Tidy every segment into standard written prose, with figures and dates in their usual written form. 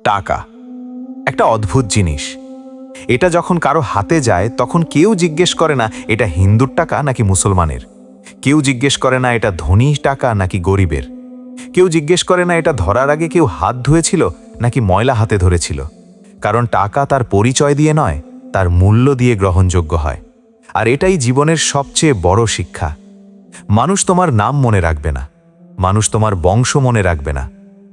টাকা একটা অদ্ভুত জিনিস। এটা যখন কারো হাতে যায় তখন কেউ জিজ্ঞেস করে না এটা হিন্দুর টাকা নাকি মুসলমানের। কেউ জিজ্ঞেস করে না এটা ধনী টাকা নাকি গরিবের। কেউ জিজ্ঞেস করে না এটা ধরার আগে কেউ হাত ধুয়েছিল নাকি ময়লা হাতে ধরেছিল। কারণ টাকা তার পরিচয় দিয়ে নয়, তার মূল্য দিয়ে গ্রহণযোগ্য হয়। আর এটাই জীবনের সবচেয়ে বড় শিক্ষা। মানুষ তোমার নাম মনে রাখবে না, মানুষ তোমার বংশ মনে রাখবে না,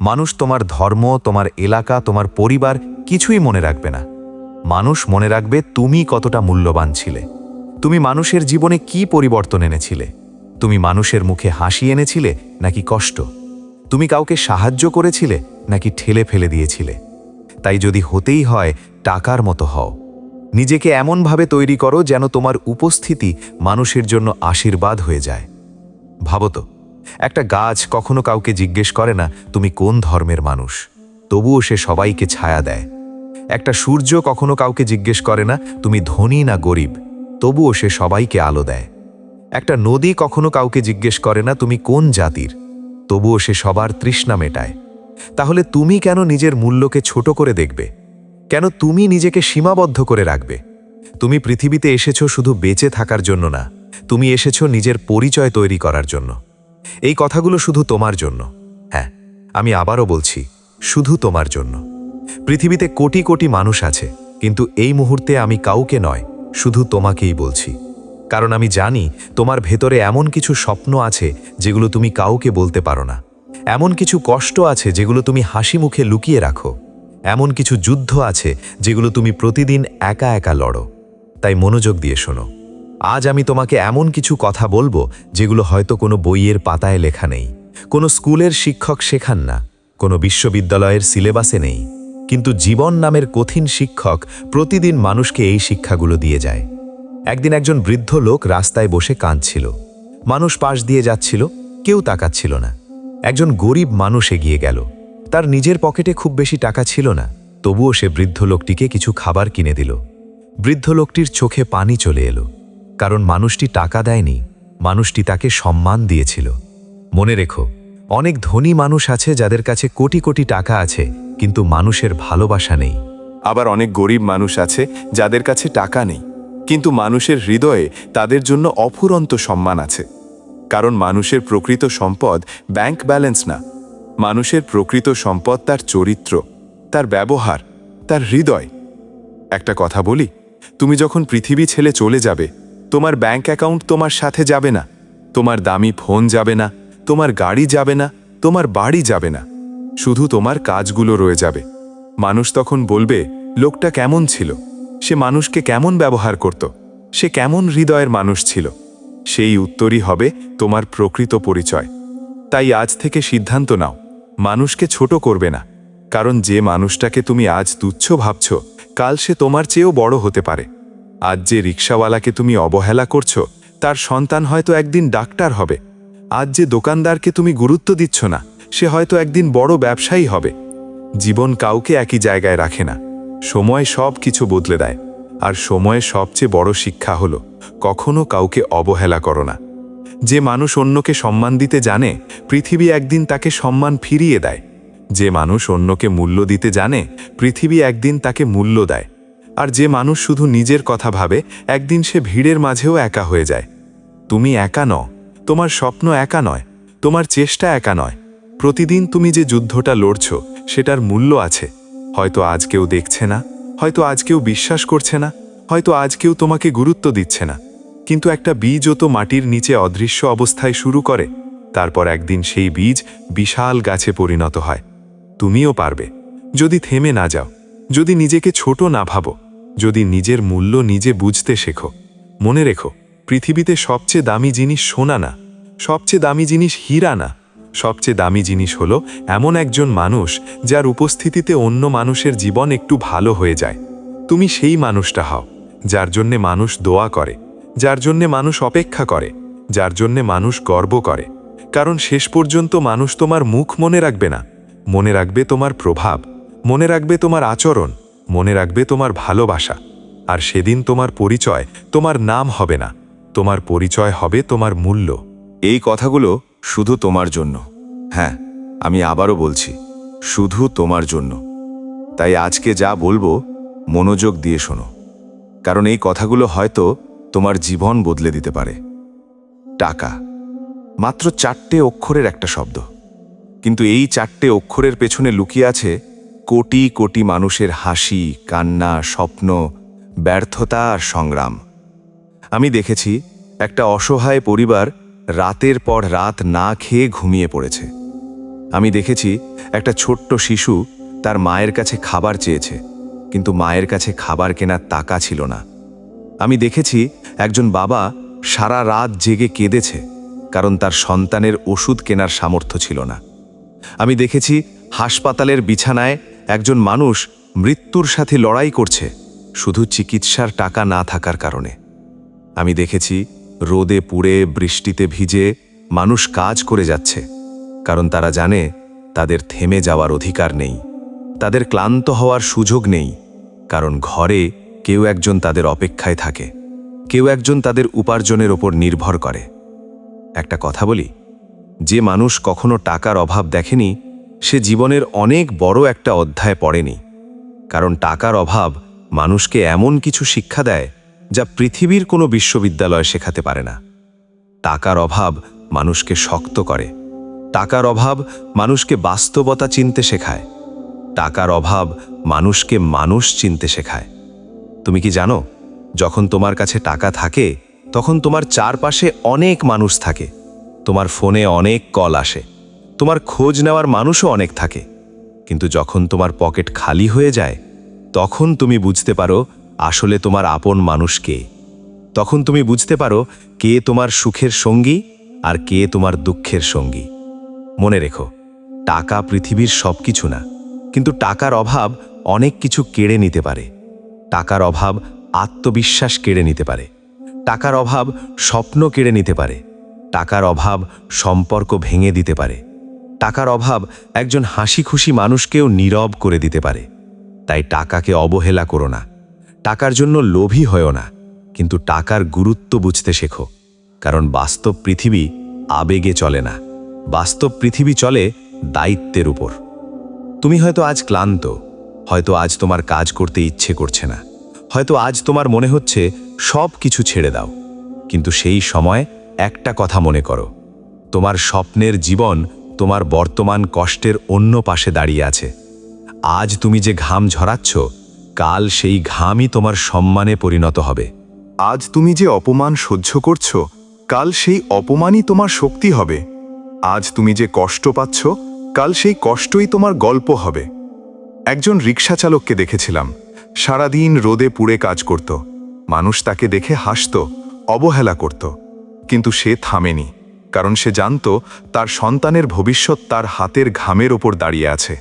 মানুষ তোমার ধর্ম, তোমার এলাকা, তোমার পরিবার কিছুই মনে রাখবে না। মানুষ মনে রাখবে তুমি কতটা মূল্যবান ছিলে, তুমি মানুষের জীবনে কি পরিবর্তন এনেছিলে, তুমি মানুষের মুখে হাসি এনেছিলে নাকি কষ্ট, তুমি কাউকে সাহায্য করেছিলে নাকি ঠেলে ফেলে দিয়েছিলে। তাই যদি হতেই হয় টাকার মতো হও, নিজেকে এমনভাবে তৈরি করো যেন তোমার উপস্থিতি মানুষের জন্য আশীর্বাদ হয়ে যায়। ভাবো তো, একটা গাছ কখনো কাউকে জিজ্ঞেস করে না তুমি কোন ধর্মের মানুষ, তবুও সে সবাইকে ছায়া দেয়। একটা সূর্য কখনো কাউকে জিজ্ঞেস করে না তুমি ধনী না গরিব, তবুও সে সবাইকে আলো দেয়। একটা নদী কখনো কাউকে জিজ্ঞেস করে না তুমি কোন জাতির, তবুও সে সবার তৃষ্ণা মেটায়। তাহলে তুমি কেন নিজের মূল্যকে ছোট করে দেখবে? কেন তুমি নিজেকে সীমাবদ্ধ করে রাখবে? তুমি পৃথিবীতে এসেছো শুধু বেঁচে থাকার জন্য না, তুমি এসেছো নিজের পরিচয় তৈরি করার জন্য। এই কথাগুলো শুধু তোমার জন্য। হ্যাঁ, আমি আবারও বলছি, শুধু তোমার জন্য। পৃথিবীতে কোটি কোটি মানুষ আছে, কিন্তু এই মুহূর্তে আমি কাউকে নয়, শুধু তোমাকেই বলছি। কারণ আমি জানি তোমার ভেতরে এমন কিছু স্বপ্ন আছে যেগুলো তুমি কাউকে বলতে পারো না, এমন কিছু কষ্ট আছে যেগুলো তুমি হাসি মুখে লুকিয়ে রাখো, এমন কিছু যুদ্ধ আছে যেগুলো তুমি প্রতিদিন একা একা লড়ো। তাই মনোযোগ দিয়ে শোনো। আজ আমি তোমাকে এমন কিছু কথা বলবো যেগুলো হয়তো কোনো বইয়ের পাতায় লেখা নেই, কোনো স্কুলের শিক্ষক শেখান না, কোনো বিশ্ববিদ্যালয়ের সিলেবাসে নেই, কিন্তু জীবন নামের কঠিন শিক্ষক প্রতিদিন মানুষকে এই শিক্ষাগুলো দিয়ে যায়। একদিন একজন বৃদ্ধ লোক রাস্তায় বসে কাঁদছিল। মানুষ পাশ দিয়ে যাচ্ছিল, কেউ তাকাচ্ছিল না। একজন গরিব মানুষ এগিয়ে গেল। তার নিজের পকেটে খুব বেশি টাকা ছিল না, তবুও সে বৃদ্ধ লোকটিকে কিছু খাবার কিনে দিল। বৃদ্ধ লোকটির চোখে পানি চলে এলো, কারণ মানুষটি টাকা দেয়নি, মানুষটি তাকে সম্মান দিয়েছিল। মনে রেখো, অনেক ধনী মানুষ আছে যাদের কাছে কোটি কোটি টাকা আছে, কিন্তু মানুষের ভালোবাসা নেই। আবার অনেক গরিব মানুষ আছে যাদের কাছে টাকা নেই, কিন্তু মানুষের হৃদয়ে তাদের জন্য অফুরন্ত সম্মান আছে। কারণ মানুষের প্রকৃত সম্পদ ব্যাংক ব্যালেন্স না, মানুষের প্রকৃত সম্পদ তার চরিত্র, তার ব্যবহার, তার হৃদয়। একটা কথা বলি, তুমি যখন পৃথিবী ছেড়ে চলে যাবে, তোমার ব্যাংক অ্যাকাউন্ট তোমার সাথে যাবে না, তোমার দামি ফোন যাবে না, তোমার গাড়ি যাবে না, তোমার বাড়ি যাবে না, শুধু তোমার কাজগুলো রয়ে যাবে। মানুষ তখন বলবে লোকটা কেমন ছিল, সে মানুষকে কেমন ব্যবহার করত, সে কেমন হৃদয়ের মানুষ ছিল। সেই উত্তরই হবে তোমার প্রকৃত পরিচয়। তাই আজ থেকে সিদ্ধান্ত নাও, মানুষকে ছোট করবে না। কারণ যে মানুষটাকে তুমি আজ তুচ্ছ ভাবছ, কাল সে তোমার চেয়েও বড় হতে পারে। আজ যে রিকশাওয়ালাকে তুমি অবহেলা করছো, তার সন্তান হয়তো একদিন ডাক্তার হবে। আজ যে দোকানদারকে তুমি গুরুত্ব দিচ্ছ না, সে হয়তো একদিন বড় ব্যবসায়ী হবে। জীবন কাউকে একই জায়গায় রাখে না, সময় সব কিছু বদলে দেয়। আর সময়ের সবচেয়ে বড় শিক্ষা হলো, কখনো কাউকে অবহেলা করো না। যে মানুষ অন্যকে সম্মান দিতে জানে, পৃথিবী একদিন তাকে সম্মান ফিরিয়ে দেয়। যে মানুষ অন্যকে মূল্য দিতে জানে, পৃথিবী একদিন তাকে মূল্য দেয়। আর যে মানুষ শুধু নিজের কথা ভাবে, একদিন সে ভিড়ের মাঝেও একা হয়ে যায়। তুমি একা নও, তোমার স্বপ্ন একা নয়, তোমার চেষ্টা একা নয়। প্রতিদিন তুমি যে যুদ্ধটা লড়ছ, সেটার মূল্য আছে। হয়তো আজ কেউ দেখছে না, হয়তো আজ কেউ বিশ্বাস করছে না, হয়তো আজ কেউ তোমাকে গুরুত্ব দিচ্ছে না, কিন্তু একটা বীজও তো মাটির নিচে অদৃশ্য অবস্থায় শুরু করে, তারপর একদিন সেই বীজ বিশাল গাছে পরিণত হয়। তুমিও পারবে, যদি থেমে না যাও, যদি নিজেকে ছোট না ভাবো, যদি নিজের মূল্য নিজে বুঝতে শেখো। মনে রেখো, পৃথিবীতে সবচেয়ে দামি জিনিস সোনা না, সবচেয়ে দামি জিনিস হীরা না, সবচেয়ে দামি জিনিস হলো এমন একজন মানুষ যার উপস্থিতিতে অন্য মানুষের জীবন একটু ভালো হয়ে যায়। তুমি সেই মানুষটা হও, যার জন্যে মানুষ দোয়া করে, যার জন্যে মানুষ অপেক্ষা করে, যার জন্যে মানুষ গর্ব করে। কারণ শেষ পর্যন্ত মানুষ তোমার মুখ মনে রাখবে না, মনে রাখবে তোমার প্রভাব, মনে রাখবে তোমার আচরণ, মনে রাখবে তোমার ভালোবাসা। আর সেদিন তোমার পরিচয় তোমার নাম হবে না, তোমার পরিচয় হবে তোমার মূল্য। এই কথাগুলো শুধু তোমার জন্য। হ্যাঁ, আমি আবারও বলছি, শুধু তোমার জন্য। তাই আজকে যা বলবো মনোযোগ দিয়ে শোনো, কারণ এই কথাগুলো হয়তো তোমার জীবন বদলে দিতে পারে। টাকা মাত্র 4টে অক্ষরের একটা শব্দ, কিন্তু এই 4টে অক্ষরের পেছনে লুকিয়ে আছে কোটি কোটি মানুষের হাসি, কান্না, স্বপ্ন, ব্যর্থতা আর সংগ্রাম। আমি দেখেছি একটা অসহায় পরিবার রাতের পর রাত না খেয়ে ঘুমিয়ে পড়েছে। আমি দেখেছি একটা ছোট্ট শিশু তার মায়ের কাছে খাবার চেয়েছে, কিন্তু মায়ের কাছে খাবার কেনার টাকা ছিল না। আমি দেখেছি একজন বাবা সারা রাত জেগে কেঁদেছে, কারণ তার সন্তানের ওষুধ কেনার সামর্থ্য ছিল না। আমি দেখেছি হাসপাতালের বিছানায় একজন মানুষ মৃত্যুর সাথে লড়াই করছে, শুধু চিকিৎসার টাকা না থাকার কারণে। আমি দেখেছি রোদে পুড়ে বৃষ্টিতে ভিজে মানুষ কাজ করে যাচ্ছে, কারণ তারা জানে তাদের থেমে যাওয়ার অধিকার নেই, তাদের ক্লান্ত হওয়ার সুযোগ নেই, কারণ ঘরে কেউ একজন তাদের অপেক্ষায় থাকে, কেউ একজন তাদের উপার্জনের ওপর নির্ভর করে। একটা কথা বলি, যে মানুষ কখনো টাকার অভাব দেখেনি সে জীবনের অনেক বড় একটা অধ্যায় পড়েনি, কারণ টাকার অভাব মানুষকে এমন কিছু শিক্ষা দেয় যা পৃথিবীর কোনো বিশ্ববিদ্যালয় শেখাতে পারে না। টাকার অভাব মানুষকে শক্ত করে, টাকার অভাব মানুষকে বাস্তবতা চিনতে শেখায়, টাকার অভাব মানুষকে মানুষ চিনতে শেখায়। তুমি কি জানো, যখন তোমার কাছে টাকা থাকে তখন তোমার চারপাশে অনেক মানুষ থাকে, তোমার ফোনে অনেক কল আসে, তোমার খোঁজ নেওয়ার মানুষও অনেক থাকে। কিন্তু যখন তোমার পকেট খালি হয়ে যায় তখন তুমি বুঝতে পারো আসলে তোমার আপন মানুষ কে। তখন তুমি বুঝতে পারো কে তোমার সুখের সঙ্গী আর কে তোমার দুঃখের সঙ্গী। মনে রেখো, টাকা পৃথিবীর সব কিছু না, কিন্তু টাকার অভাব অনেক কিছু কেড়ে নিতে পারে। টাকার অভাব আত্মবিশ্বাস কেড়ে নিতে পারে, টাকার অভাব স্বপ্ন কেড়ে নিতে পারে, টাকার অভাব সম্পর্ক ভেঙে দিতে পারে, টাকার অভাব একজন হাসি খুশি মানুষকেও নীরব করে দিতে পারে। তাই টাকাকে অবহেলা করো না, টাকার জন্য লোভী হয়ো না, কিন্তু টাকার গুরুত্ব বুঝতে শেখো, কারণ বাস্তব পৃথিবী আবেগে চলে না, বাস্তব পৃথিবী চলে দায়িত্বের উপর। তুমি হয়তো আজ ক্লান্ত, হয়তো আজ তোমার কাজ করতে ইচ্ছে করছে না, হয়তো আজ তোমার মনে হচ্ছে সব কিছু ছেড়ে দাও, কিন্তু সেই সময় একটা কথা মনে করো, তোমার স্বপ্নের জীবন তোমার বর্তমান কষ্টের অন্য পাশে দাঁড়িয়ে আছে। আজ তুমি যে ঘাম ঝরাচ্ছ, কাল সেই ঘামই তোমার সম্মানে পরিণত হবে। আজ তুমি যে অপমান সহ্য করছো, কাল সেই অপমানই তোমার শক্তি হবে। আজ তুমি যে কষ্ট পাচ্ছ, কাল সেই কষ্টই তোমার গল্প হবে। একজন রিক্সা চালককে দেখেছিলাম, সারাদিন রোদে পুড়ে কাজ করত। মানুষ তাকে দেখে হাসত, অবহেলা করত, কিন্তু সে থামেনি, কারণ সে জানত তার সন্তানের ভবিষ্যৎ তার হাতের ঘামের ওপর দাঁড়িয়ে আছে।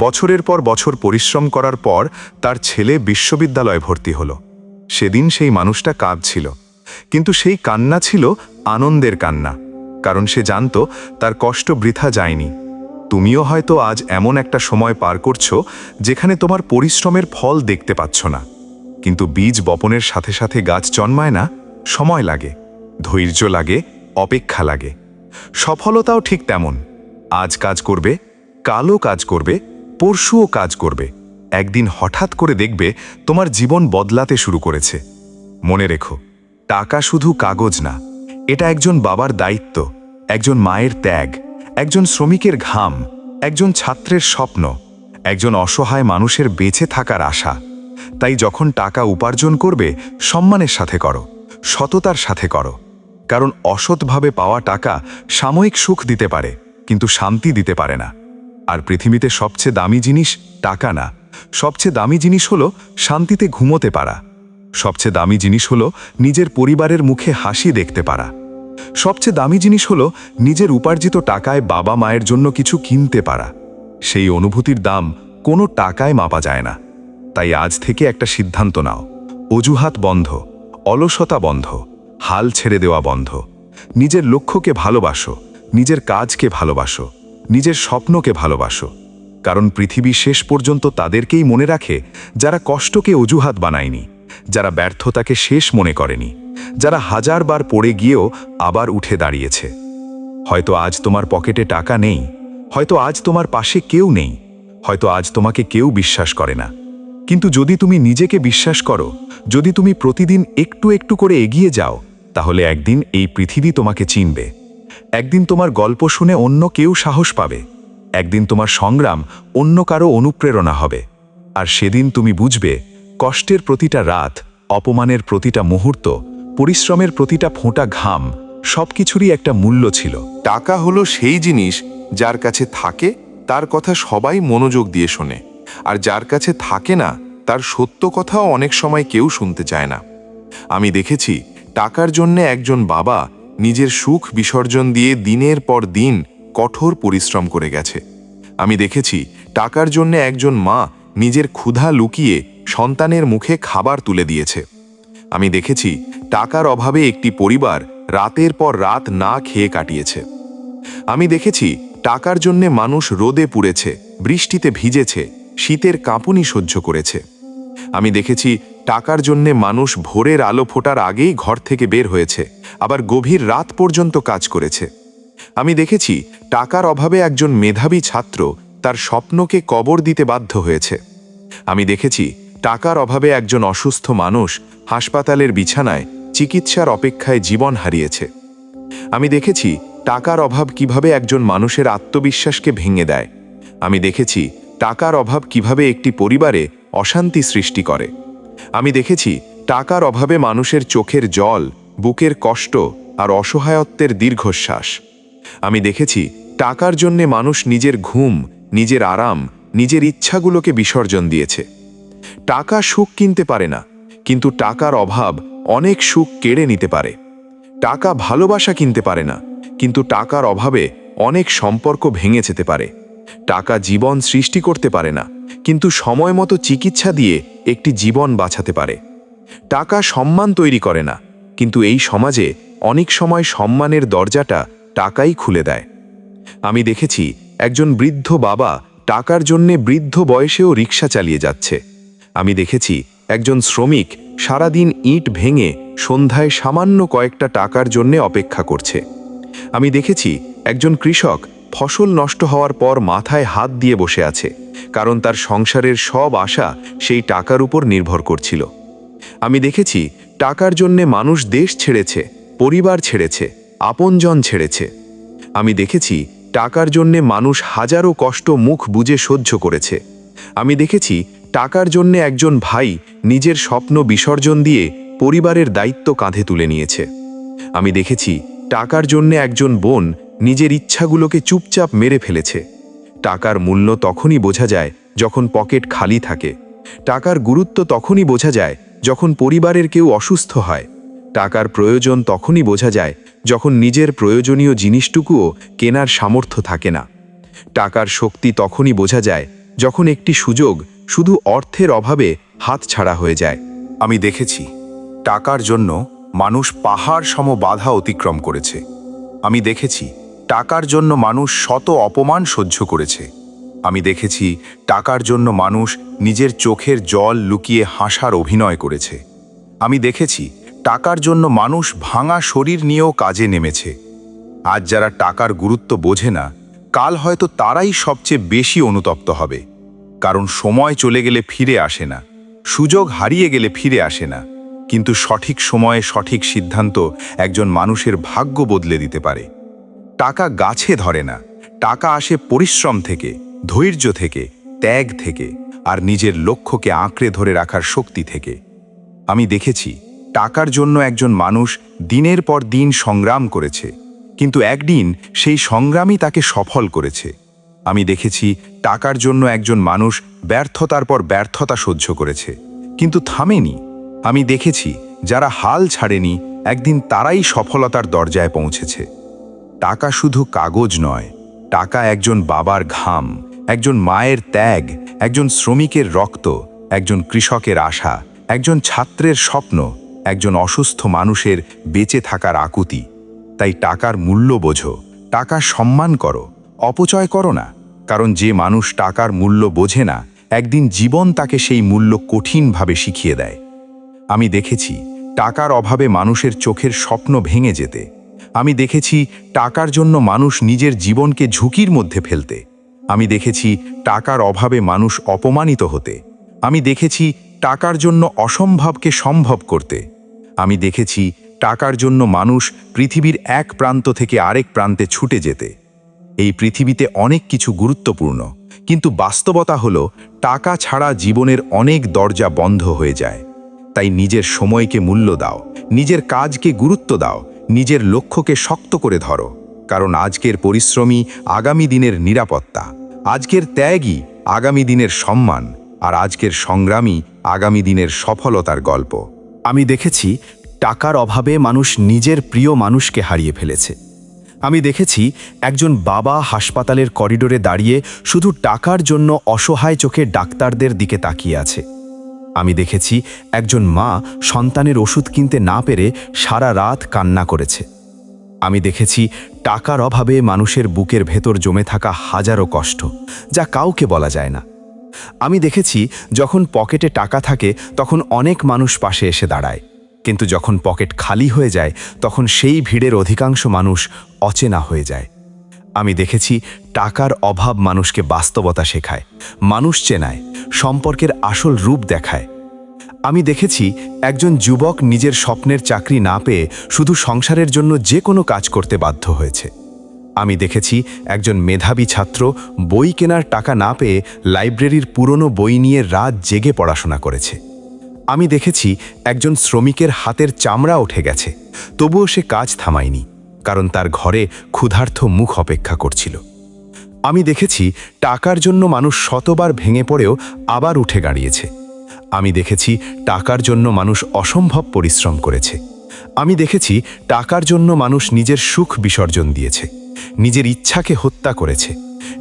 বছরের পর বছর পরিশ্রম করার পর তার ছেলে বিশ্ববিদ্যালয়ে ভর্তি হলো। সেদিন সেই মানুষটা কাঁদছিল, কিন্তু সেই কান্না ছিল আনন্দের কান্না, কারণ সে জানত তার কষ্ট বৃথা যায়নি। তুমিও হয়তো আজ এমন একটা সময় পার করছো যেখানে তোমার পরিশ্রমের ফল দেখতে পাচ্ছ না, কিন্তু বীজ বপনের সাথে সাথে গাছ জন্মায় না, সময় লাগে, ধৈর্য লাগে, অপেক্ষা লাগে। সফলতাও ঠিক তেমন, আজ কাজ করবে, কালও কাজ করবে, পরশুও কাজ করবে, একদিন হঠাৎ করে দেখবে তোমার জীবন বদলাতে শুরু করেছে। মনে রেখো, টাকা শুধু কাগজ না, এটা একজন বাবার দায়িত্ব, একজন মায়ের ত্যাগ, একজন শ্রমিকের ঘাম, একজন ছাত্রের স্বপ্ন, একজন অসহায় মানুষের বেঁচে থাকার আশা। তাই যখন টাকা উপার্জন করবে, সম্মানের সাথে করো, সততার সাথে করো, কারণ অসৎভাবে পাওয়া টাকা সাময়িক সুখ দিতে পারে, কিন্তু শান্তি দিতে পারে না। আর পৃথিবীতে সবচেয়ে দামি জিনিস টাকা না, সবচেয়ে দামি জিনিস হলো শান্তিতে ঘুমোতে পারা, সবচেয়ে দামি জিনিস হলো নিজের পরিবারের মুখে হাসি দেখতে পারা, সবচেয়ে দামি জিনিস হলো নিজের উপার্জিত টাকায় বাবা মায়ের জন্য কিছু কিনতে পারা। সেই অনুভূতির দাম কোনো টাকায় মাপা যায় না। তাই আজ থেকে একটা সিদ্ধান্ত নাও, অজুহাত বন্ধ, অলসতা বন্ধ, হাল ছেড়ে দেওয়া বন্ধ। নিজের লক্ষ্যকে ভালোবাসো, নিজের কাজকে ভালোবাসো, নিজের স্বপ্নকে ভালোবাসো, কারণ পৃথিবী শেষ পর্যন্ত তাদেরকেই মনে রাখে যারা কষ্টকে অজুহাত বানায়নি, যারা ব্যর্থতাকে শেষ মনে করেনি, যারা হাজারবার পড়ে গিয়েও আবার উঠে দাঁড়িয়েছে। হয়তো আজ তোমার পকেটে টাকা নেই, হয়তো আজ তোমার পাশে কেউ নেই, হয়তো আজ তোমাকে কেউ বিশ্বাস করে না, কিন্তু যদি তুমি নিজেকে বিশ্বাস করো, যদি তুমি প্রতিদিন একটু একটু করে এগিয়ে যাও, তাহলে একদিন এই পৃথিবী তোমাকে চিনবে। একদিন তোমার গল্প শুনে অন্য কেউ সাহস পাবে। একদিন তোমার সংগ্রাম অন্য কারো অনুপ্রেরণা হবে। আর সেদিন তুমি বুঝবে, কষ্টের প্রতিটা রাত, অপমানের প্রতিটা মুহূর্ত, পরিশ্রমের প্রতিটা ফোঁটা ঘাম, সবকিছুরই একটা মূল্য ছিল। টাকা হলো সেই জিনিস যার কাছে থাকে তার কথা সবাই মনোযোগ দিয়ে শোনে, আর যার কাছে থাকে না তার সত্য কথাও অনেক সময় কেউ শুনতে চায় না। আমি দেখেছি টাকার জন্য একজন বাবা নিজের সুখ বিসর্জন দিয়ে দিনের পর দিন কঠোর পরিশ্রম করে গেছে। আমি দেখেছি টাকার জন্য একজন মা নিজের ক্ষুধা লুকিয়ে সন্তানের মুখে খাবার তুলে দিয়েছে। আমি দেখেছি টাকার অভাবে একটি পরিবার রাতের পর রাত না খেয়ে কাটিয়েছে। আমি দেখেছি টাকার জন্যে মানুষ রোদে পুড়েছে, বৃষ্টিতে ভিজেছে, শীতের কাঁপুনি সহ্য করেছে। আমি দেখেছি টাকার জন্যে মানুষ ভোরের আলো ফোটার আগেই ঘর থেকে বের হয়েছে, আবার গভীর রাত পর্যন্ত কাজ করেছে। আমি দেখেছি টাকার অভাবে একজন মেধাবী ছাত্র তার স্বপ্নকে কবর দিতে বাধ্য হয়েছে। আমি দেখেছি টাকার অভাবে একজন অসুস্থ মানুষ হাসপাতালের বিছানায় চিকিৎসার অপেক্ষায় জীবন হারিয়েছে। আমি দেখেছি টাকার অভাব কিভাবে একজন মানুষের আত্মবিশ্বাসকে ভেঙে দেয়। আমি দেখেছি টাকার অভাব কিভাবে একটি পরিবারে অশান্তি সৃষ্টি করে। আমি দেখেছি টাকার অভাবে মানুষের চোখের জল, বুকের কষ্ট আর অসহায়ত্বের দীর্ঘশ্বাস। আমি দেখেছি টাকার জন্যে মানুষ নিজের ঘুম, নিজের আরাম, নিজের ইচ্ছাগুলোকে বিসর্জন দিয়েছে। টাকা সুখ কিনতে পারে না, কিন্তু টাকার অভাব অনেক সুখ কেড়ে নিতে পারে। টাকা ভালোবাসা কিনতে পারে না, কিন্তু টাকার অভাবে অনেক সম্পর্ক ভেঙে যেতে পারে। টাকা জীবন সৃষ্টি করতে পারে না, কিন্তু সময় মতো চিকিৎসা দিয়ে একটি জীবন বাঁচাতে পারে। টাকা সম্মান তৈরি করে না, কিন্তু এই সমাজে অনেক সময় সম্মানের দরজাটা টাকাই খুলে দেয়। আমি দেখেছি একজন বৃদ্ধ বাবা টাকার জন্যে বৃদ্ধ বয়সেও রিক্সা চালিয়ে যাচ্ছে। আমি দেখেছি একজন শ্রমিক সারাদিন ইট ভেঙে সন্ধ্যায় সামান্য কয়েকটা টাকার জন্যে অপেক্ষা করছে। আমি দেখেছি একজন কৃষক ফসল নষ্ট হওয়ার পর মাথায় হাত দিয়ে বসে আছে, কারণ তার সংসারের সব আশা সেই টাকার উপর নির্ভর করছিল। আমি দেখেছি টাকার জন্যে মানুষ দেশ ছেড়েছে, পরিবার ছেড়েছে, আপনজন ছেড়েছে। আমি দেখেছি টাকার জন্যে মানুষ হাজারো কষ্ট মুখ বুজে সহ্য করেছে। আমি দেখেছি টাকার জন্যে একজন ভাই নিজের স্বপ্ন বিসর্জন দিয়ে পরিবারের দায়িত্ব কাঁধে তুলে নিয়েছে। আমি দেখেছি টাকার জন্যে একজন বোন নিজের ইচ্ছাগুলোকে চুপচাপ মেরে ফেলেছে। টাকার মূল্য তখনই বোঝা যায় যখন পকেট খালি থাকে। টাকার গুরুত্ব তখনই বোঝা যায় যখন পরিবারের কেউ অসুস্থ হয়। টাকার প্রয়োজন তখনই বোঝা যায় যখন নিজের প্রয়োজনীয় জিনিসটুকুও কেনার সামর্থ্য থাকে না। টাকার শক্তি তখনই বোঝা যায় যখন একটি সুযোগ শুধু অর্থের অভাবে হাতছাড়া হয়ে যায়। আমি দেখেছি টাকার জন্য মানুষ পাহাড় সম বাধা অতিক্রম করেছে। আমি দেখেছি টাকার জন্য মানুষ শত অপমান সহ্য করেছে। আমি দেখেছি টাকার জন্য মানুষ নিজের চোখের জল লুকিয়ে হাসার অভিনয় করেছে। আমি দেখেছি টাকার জন্য মানুষ ভাঙা শরীর নিয়েও কাজে নেমেছে। আজ যারা টাকার গুরুত্ব বোঝে না, কাল হয়তো তারাই সবচেয়ে বেশি অনুতপ্ত হবে। কারণ সময় চলে গেলে ফিরে আসে না, সুযোগ হারিয়ে গেলে ফিরে আসে না, কিন্তু সঠিক সময়ে সঠিক সিদ্ধান্ত একজন মানুষের ভাগ্য বদলে দিতে পারে। টাকা গাছে ধরে না, টাকা আসে পরিশ্রম থেকে, ধৈর্য থেকে, ত্যাগ থেকে, আর নিজের লক্ষ্যকে আঁকড়ে ধরে রাখার শক্তি থেকে। আমি দেখেছি টাকার জন্য একজন মানুষ দিনের পর দিন সংগ্রাম করেছে, কিন্তু একদিন সেই সংগ্রামই তাকে সফল করেছে। আমি দেখেছি টাকার জন্য একজন মানুষ ব্যর্থতার পর ব্যর্থতা সহ্য করেছে, কিন্তু থামেনি। আমি দেখেছি যারা হাল ছাড়েনি, একদিন তারাই সফলতার দরজায় পৌঁছেছে। টাকা শুধু কাগজ নয়, টাকা একজন বাবার ঘাম, একজন মায়ের ত্যাগ, একজন শ্রমিকের রক্ত, একজন কৃষকের আশা, একজন ছাত্রের স্বপ্ন, একজন অসুস্থ মানুষের বেঁচে থাকার আকুতি। তাই টাকার মূল্য বোঝো, টাকা সম্মান করো, অপচয় করো না। কারণ যে মানুষ টাকার মূল্য বোঝে না, একদিন জীবন তাকে সেই মূল্য কঠিনভাবে শিখিয়ে দেয়। আমি দেখেছি টাকার অভাবে মানুষের চোখের স্বপ্ন ভেঙে যেতে। আমি দেখেছি টাকার জন্য মানুষ নিজের জীবনকে ঝুঁকির মধ্যে ফেলতে। আমি দেখেছি টাকার অভাবে মানুষ অপমানিত হতে। আমি দেখেছি টাকার জন্য অসম্ভবকে সম্ভব করতে। আমি দেখেছি টাকার জন্য মানুষ পৃথিবীর এক প্রান্ত থেকে আরেক প্রান্তে ছুটে যেতে। এই পৃথিবীতে অনেক কিছু গুরুত্বপূর্ণ, কিন্তু বাস্তবতা হলো টাকা ছাড়া জীবনের অনেক দরজা বন্ধ হয়ে যায়। তাই নিজের সময়কে মূল্য দাও, নিজের কাজকে গুরুত্ব দাও, নিজের লক্ষ্যকে শক্ত করে ধরো। কারণ আজকের পরিশ্রমী আগামী দিনের নিরাপত্তা, আজকের ত্যাগই আগামী দিনের সম্মান, আর আজকের সংগ্রামী আগামী দিনের সফলতার গল্প। আমি দেখেছি টাকার অভাবে মানুষ নিজের প্রিয় মানুষকে হারিয়ে ফেলেছে। আমি দেখেছি একজন বাবা হাসপাতালের করিডোরে দাঁড়িয়ে শুধু টাকার জন্য অসহায় চোখে ডাক্তারদের দিকে তাকিয়ে আছে। আমি দেখেছি একজন মা সন্তানের ওষুধ কিনতে না পেরে সারা রাত কান্না করেছে। আমি দেখেছি টাকার অভাবে মানুষের বুকের ভেতর জমে থাকা হাজারো কষ্ট, যা কাউকে বলা যায় না। আমি দেখেছি যখন পকেটে টাকা থাকে তখন অনেক মানুষ পাশে এসে দাঁড়ায়, কিন্তু যখন পকেট খালি হয়ে যায় তখন সেই ভিড়ের অধিকাংশ মানুষ অচেনা হয়ে যায়। আমি দেখেছি টাকার অভাব মানুষকে বাস্তবতা শেখায়, মানুষ চেনায়, সম্পর্কের আসল রূপ দেখায়। আমি দেখেছি একজন যুবক নিজের স্বপ্নের চাকরি না পেয়ে শুধু সংসারের জন্য যে কোনো কাজ করতে বাধ্য হয়েছে। আমি দেখেছি একজন মেধাবী ছাত্র বই কেনার টাকা না পেয়ে লাইব্রেরির পুরনো বই নিয়ে রাত জেগে পড়াশোনা করেছে। আমি দেখেছি একজন শ্রমিকের হাতের চামড়া উঠে গেছে, তবুও সে কাজ থামায়নি, কারণ তার ঘরে ক্ষুধার্ত মুখ অপেক্ষা করছিল। আমি দেখেছি টাকার জন্য মানুষ শতবার ভেঙে পড়েও আবার উঠে দাঁড়িয়েছে। আমি দেখেছি টাকার জন্য মানুষ অসম্ভব পরিশ্রম করেছে। আমি দেখেছি টাকার জন্য মানুষ নিজের সুখ বিসর্জন দিয়েছে, নিজের ইচ্ছাকে হত্যা করেছে,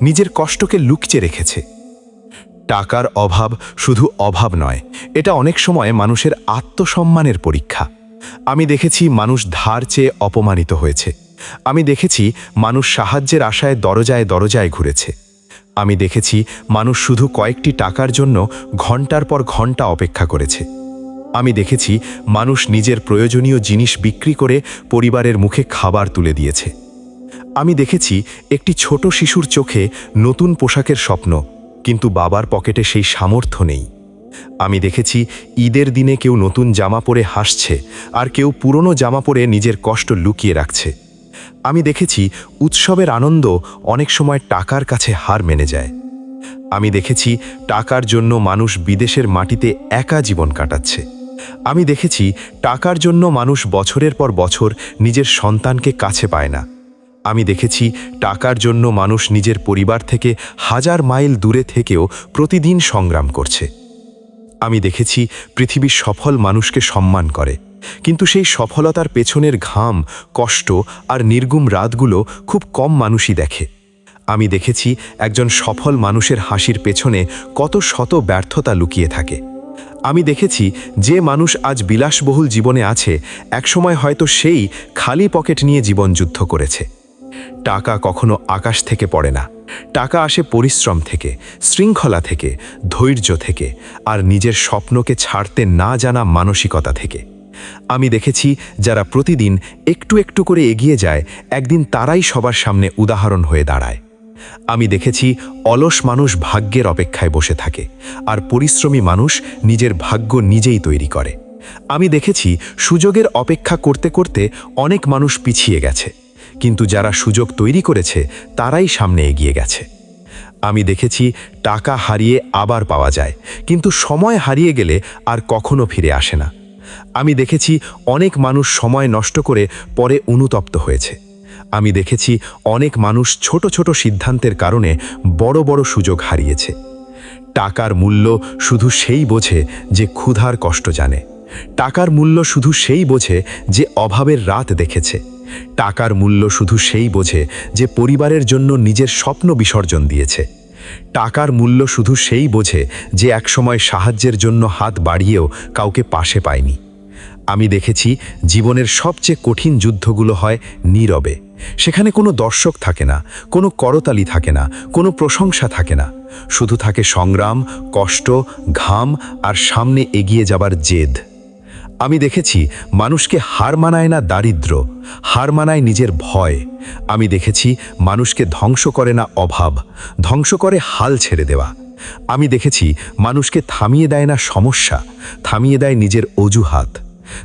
নিজের কষ্টকে লুকিয়ে রেখেছে। টাকার অভাব শুধু অভাব নয়, এটা অনেক সময় মানুষের আত্মসম্মানের পরীক্ষা। আমি দেখেছি মানুষ ধার চেয়ে অপমানিত হয়েছে। আমি দেখেছি মানুষ সাহায্যের আশায় দরজায় দরজায় ঘুরেছে। আমি দেখেছি মানুষ শুধু কয়েকটি টাকার জন্য ঘন্টার পর ঘন্টা অপেক্ষা করেছে। আমি দেখেছি মানুষ নিজের প্রয়োজনীয় জিনিস বিক্রি করে পরিবারের মুখে খাবার তুলে দিয়েছে। আমি দেখেছি একটি ছোট শিশুর চোখে নতুন পোশাকের স্বপ্ন, কিন্তু বাবার পকেটে সেই সামর্থ্য নেই। আমি দেখেছি ঈদের দিনে কেউ নতুন জামা পরে হাসছে, আর কেউ পুরনো জামা পরে নিজের কষ্ট লুকিয়ে রাখছে। আমি দেখেছি উৎসবের আনন্দ অনেক সময় টাকার কাছে হার মেনে যায়। আমি দেখেছি টাকার জন্য মানুষ বিদেশের মাটিতে একা জীবন কাটাচ্ছে। আমি দেখেছি টাকার জন্য মানুষ বছরের পর বছর নিজের সন্তানকে কাছে পায় না। আমি দেখেছি টাকার জন্য মানুষ নিজের পরিবার থেকে হাজার মাইল দূরে থেকেও প্রতিদিন সংগ্রাম করছে। আমি দেখেছি পৃথিবীর সফল মানুষকে সম্মান করে, কিন্তু সেই সফলতার পেছনের ঘাম, কষ্ট আর নির্গুম রাতগুলো খুব কম মানুষই দেখে। আমি দেখেছি একজন সফল মানুষের হাসির পেছনে কত শত ব্যর্থতা লুকিয়ে থাকে। আমি দেখেছি যে মানুষ আজ বিলাসবহুল জীবনে আছে, একসময় হয়তো সেই খালি পকেট নিয়ে জীবন যুদ্ধ করেছে। টাকা কখনো আকাশ থেকে পড়ে না, টাকা আসে পরিশ্রম থেকে, শৃঙ্খলা থেকে, ধৈর্য থেকে, আর নিজের স্বপ্নকে ছাড়তে না জানা মানসিকতা থেকে। আমি দেখেছি যারা প্রতিদিন একটু একটু করে এগিয়ে যায়, একদিন তারাই সবার সামনে উদাহরণ হয়ে দাঁড়ায়। আমি দেখেছি অলস মানুষ ভাগ্যের অপেক্ষায় বসে থাকে, আর পরিশ্রমী মানুষ নিজের ভাগ্য নিজেই তৈরি করে। আমি দেখেছি সুযোগের অপেক্ষা করতে করতে অনেক মানুষ পিছিয়ে গেছে, কিন্তু যারা সুযোগ তৈরি করেছে তারাই সামনে এগিয়ে গেছে। আমি দেখেছি টাকা হারিয়ে আবার পাওয়া যায়, কিন্তু সময় হারিয়ে গেলে আর কখনো ফিরে আসে না। আমি দেখেছি অনেক মানুষ সময় নষ্ট করে পরে অনুতপ্ত হয়েছে। আমি দেখেছি অনেক মানুষ ছোট ছোট সিদ্ধান্তের কারণে বড় বড় সুযোগ হারিয়েছে। টাকার মূল্য শুধু সেই বোঝে যে ক্ষুধার কষ্ট জানে। টাকার মূল্য শুধু সেই বোঝে যে অভাবের রাত দেখেছে। টাকার মূল্য শুধু সেই বোঝে যে পরিবারের জন্য নিজের স্বপ্ন বিসর্জন দিয়েছে। টাকার মূল্য শুধু সেই বোঝে যে একসময় সাহায্যের জন্য হাত বাড়িয়েও কাউকে পাশে পায়নি। আমি দেখেছি জীবনের সবচেয়ে কঠিন যুদ্ধগুলো হয় নীরবে। সেখানে কোনো দর্শক থাকে না, কোনো করতালি থাকে না, কোনো প্রশংসা থাকে না। শুধু থাকে সংগ্রাম, কষ্ট, ঘাম আর সামনে এগিয়ে যাবার জেদ। আমি দেখেছি মানুষকে হার মানায় না দারিদ্র্য, হার মানায় নিজের ভয়। আমি দেখেছি মানুষকে ধ্বংস করে না অভাব, ধ্বংস করে হাল ছেড়ে দেওয়া। আমি দেখেছি মানুষকে থামিয়ে দেয় না সমস্যা, থামিয়ে দেয় নিজের অজুহাত।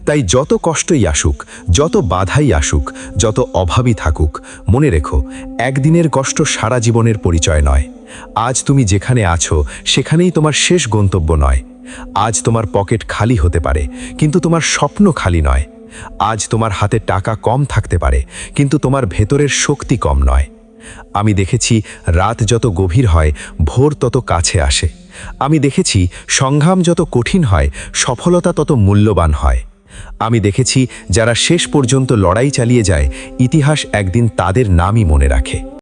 তাই যত কষ্টই আসুক, যত বাধাই আসুক, যত অভাবই থাকুক, মনে রেখো, একদিনের কষ্ট সারা জীবনের পরিচয় নয়। আজ তুমি যেখানে আছো সেখানেই তোমার শেষ গন্তব্য নয়। আজ তোমার পকেট খালি হতে পারে, কিন্তু তোমার স্বপ্ন খালি নয়। আজ তোমার হাতে টাকা কম থাকতে পারে, কিন্তু তোমার ভেতরের শক্তি কম নয়। আমি দেখেছি রাত যত গভীর হয়, ভোর তত কাছে আসে। আমি দেখেছি সংগ্রাম যত কঠিন হয়, সফলতা তত মূল্যবান হয়। আমি দেখেছি যারা শেষ পর্যন্ত লড়াই চালিয়ে যায়, ইতিহাস একদিন তাদের নামই মনে রাখে।